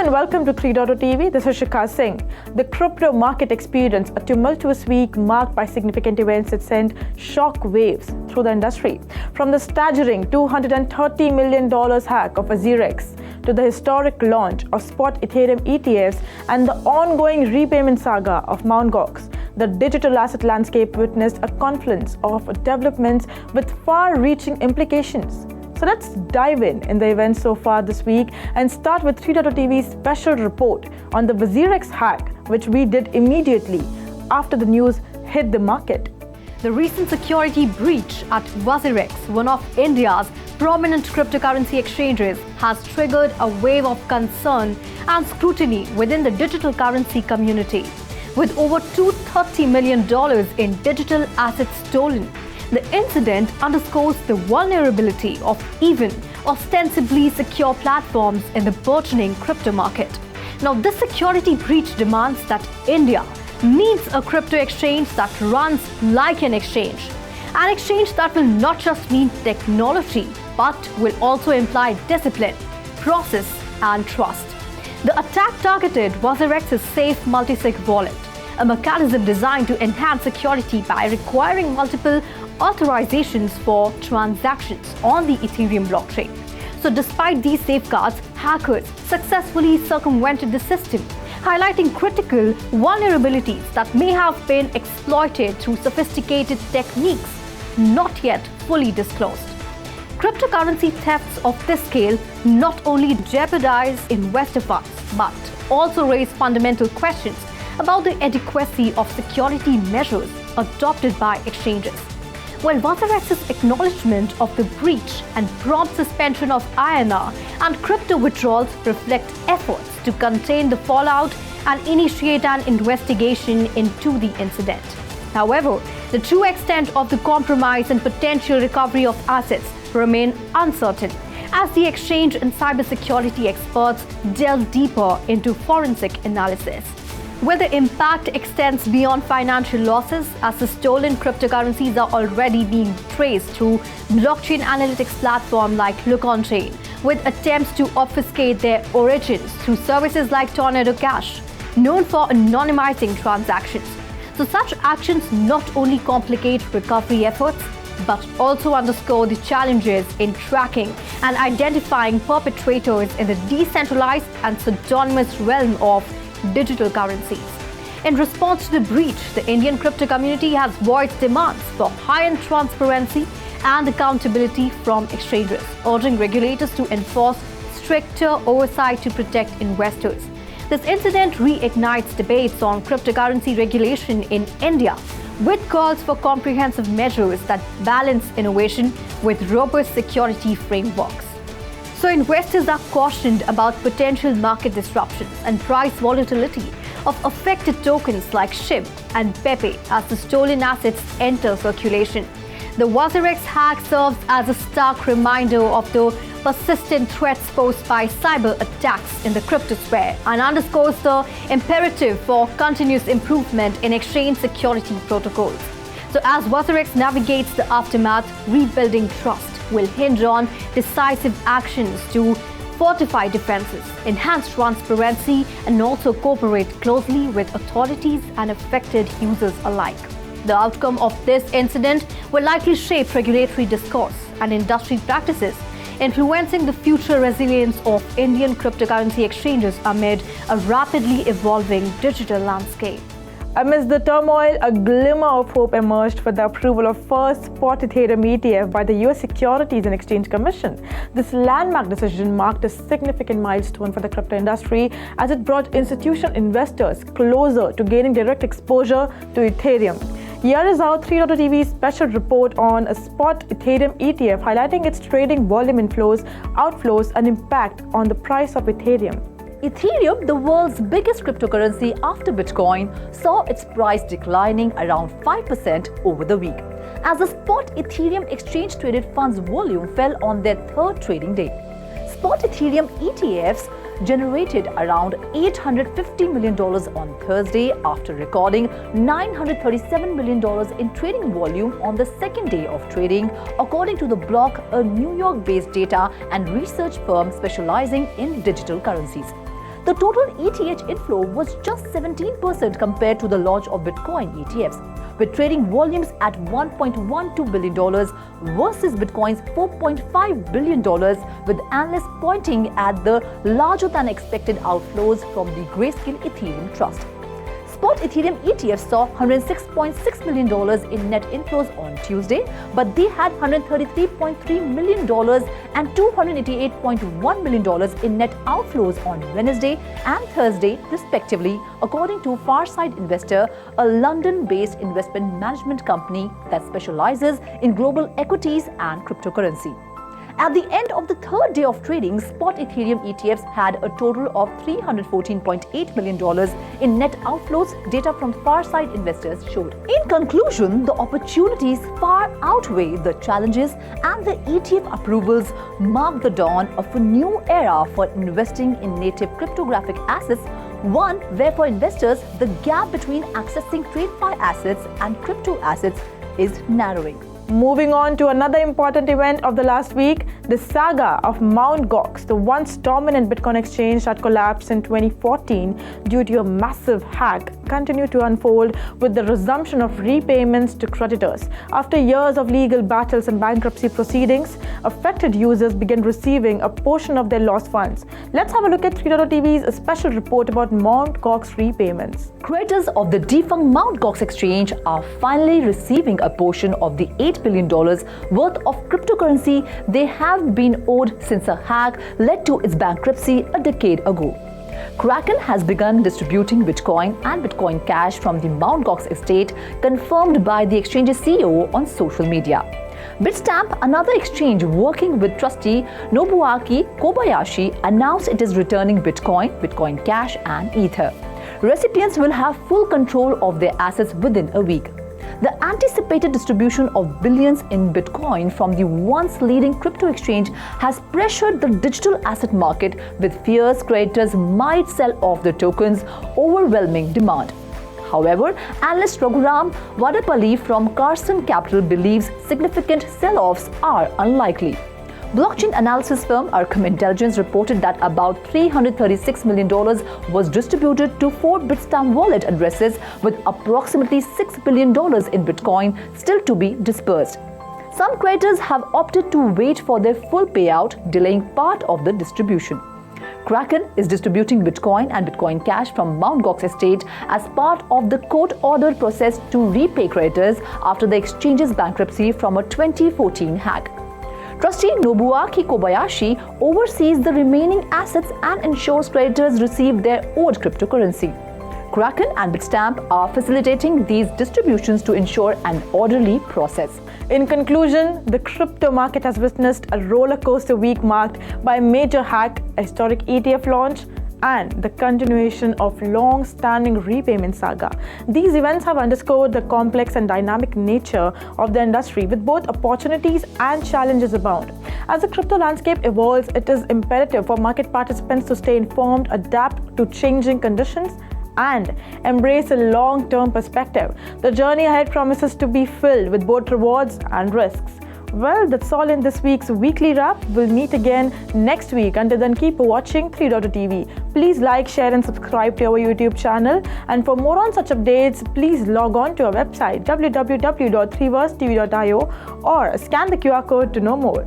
and welcome to 3.0 TV. This is Shikha Singh. The crypto market experienced a tumultuous week marked by significant events that sent shock waves through the industry. From the staggering $230 million hack of Azirex to the historic launch of spot Ethereum ETFs and the ongoing repayment saga of Mt. Gox, the digital asset landscape witnessed a confluence of developments with far-reaching implications. So let's dive in the events so far this week and start with 3.0 TV's special report on the Azirex hack, which we did immediately after the news hit the market. The recent security breach at Azirex, one of India's prominent cryptocurrency exchanges, has triggered a wave of concern and scrutiny within the digital currency community. With over $230 million in digital assets stolen, the incident underscores the vulnerability of even ostensibly secure platforms in the burgeoning crypto market. Now, this security breach demands that India needs a crypto exchange that runs like an exchange that will not just mean technology, but will also imply discipline, process, and trust. The attack targeted Azirex's safe multi-sig wallet, a mechanism designed to enhance security by requiring multiple authorizations for transactions on the Ethereum blockchain. So despite these safeguards, hackers successfully circumvented the system, highlighting critical vulnerabilities that may have been exploited through sophisticated techniques not yet fully disclosed. Cryptocurrency thefts of this scale not only jeopardize investor funds, but also raise fundamental questions about the adequacy of security measures adopted by exchanges. While Azirex's acknowledgement of the breach and prompt suspension of INR and crypto withdrawals reflect efforts to contain the fallout and initiate an investigation into the incident. However, the true extent of the compromise and potential recovery of assets remain uncertain as the exchange and cybersecurity experts delve deeper into forensic analysis. Will the impact extends beyond financial losses, as the stolen cryptocurrencies are already being traced through blockchain analytics platforms like LookOnChain, with attempts to obfuscate their origins through services like Tornado Cash, known for anonymizing transactions. So such actions not only complicate recovery efforts, but also underscore the challenges in tracking and identifying perpetrators in the decentralized and pseudonymous realm of digital currencies. In response to the breach, the Indian crypto community has voiced demands for high-end transparency and accountability from exchanges, urging regulators to enforce stricter oversight to protect investors. This incident reignites debates on cryptocurrency regulation in India, with calls for comprehensive measures that balance innovation with robust security frameworks. So investors are cautioned about potential market disruptions and price volatility of affected tokens like SHIB and Pepe as the stolen assets enter circulation. The Azirex hack serves as a stark reminder of the persistent threats posed by cyber attacks in the cryptosphere and underscores the imperative for continuous improvement in exchange security protocols. So as Azirex navigates the aftermath, rebuilding trust will hinge on decisive actions to fortify defenses, enhance transparency, and also cooperate closely with authorities and affected users alike. The outcome of this incident will likely shape regulatory discourse and industry practices, influencing the future resilience of Indian cryptocurrency exchanges amid a rapidly evolving digital landscape. Amidst the turmoil, a glimmer of hope emerged for the approval of first spot Ethereum ETF by the US Securities and Exchange Commission. This landmark decision marked a significant milestone for the crypto industry as it brought institutional investors closer to gaining direct exposure to Ethereum. Here is our 3.0 TV's special report on a spot Ethereum ETF, highlighting its trading volume inflows, outflows, and impact on the price of Ethereum. Ethereum, the world's biggest cryptocurrency after Bitcoin, saw its price declining around 5% over the week, as the spot Ethereum exchange-traded funds volume fell on their third trading day. Spot Ethereum ETFs generated around $850 million on Thursday after recording $937 million in trading volume on the second day of trading, according to the block, a New York-based data and research firm specializing in digital currencies. The total ETH inflow was just 17% compared to the launch of Bitcoin ETFs, with trading volumes at $1.12 billion versus Bitcoin's $4.5 billion, with analysts pointing at the larger than expected outflows from the Grayscale Ethereum Trust. Spot Ethereum ETFs saw $106.6 million in net inflows on Tuesday, but they had $133.3 million and $288.1 million in net outflows on Wednesday and Thursday, respectively, according to Farside Investor, a London-based investment management company that specializes in global equities and cryptocurrency. At the end of the third day of trading, spot Ethereum ETFs had a total of $314.8 million in net outflows, data from Farside Investors showed. In conclusion, the opportunities far outweigh the challenges, and the ETF approvals mark the dawn of a new era for investing in native cryptographic assets, one where for investors the gap between accessing TradeFi assets and crypto assets is narrowing. Moving on to another important event of the last week, the saga of Mt. Gox, the once dominant Bitcoin exchange that collapsed in 2014 due to a massive hack, continued to unfold with the resumption of repayments to creditors. After years of legal battles and bankruptcy proceedings, affected users began receiving a portion of their lost funds. Let's have a look at 3.0 TV's special report about Mt. Gox repayments. Creators of the defunct Mt. Gox exchange are finally receiving a portion of the $8 billion worth of cryptocurrency they have been owed since a hack led to its bankruptcy a decade ago. Kraken has begun distributing Bitcoin and Bitcoin Cash from the Mt. Gox estate, confirmed by the exchange's CEO on social media. Bitstamp, another exchange working with trustee Nobuaki Kobayashi, announced it is returning Bitcoin, Bitcoin Cash and Ether. Recipients will have full control of their assets within a week. The anticipated distribution of billions in Bitcoin from the once leading crypto exchange has pressured the digital asset market, with fears creditors might sell off the tokens, overwhelming demand. However, analyst Raghuram Vadapalli from Carson Capital believes significant sell-offs are unlikely. Blockchain analysis firm Arkham Intelligence reported that about $336 million was distributed to 4 Bitstamp wallet addresses, with approximately $6 billion in Bitcoin still to be dispersed. Some creditors have opted to wait for their full payout, delaying part of the distribution. Kraken is distributing Bitcoin and Bitcoin Cash from Mt. Gox estate as part of the court-ordered process to repay creditors after the exchange's bankruptcy from a 2014 hack. Trustee Nobuaki Kobayashi oversees the remaining assets and ensures creditors receive their owed cryptocurrency. Kraken and Bitstamp are facilitating these distributions to ensure an orderly process. In conclusion, the crypto market has witnessed a roller coaster week marked by a major hack, a historic ETF launch, and the continuation of long-standing repayment saga. These events have underscored the complex and dynamic nature of the industry, with both opportunities and challenges abound. As the crypto landscape evolves, it is imperative for market participants to stay informed, adapt to changing conditions, and embrace a long-term perspective. The journey ahead promises to be filled with both rewards and risks. Well, that's all in this week's weekly wrap. We'll meet again next week. Until then, keep watching 3.0 TV. Please like, share and subscribe to our YouTube channel. And for more on such updates, please log on to our website www.3versetv.io or scan the QR code to know more.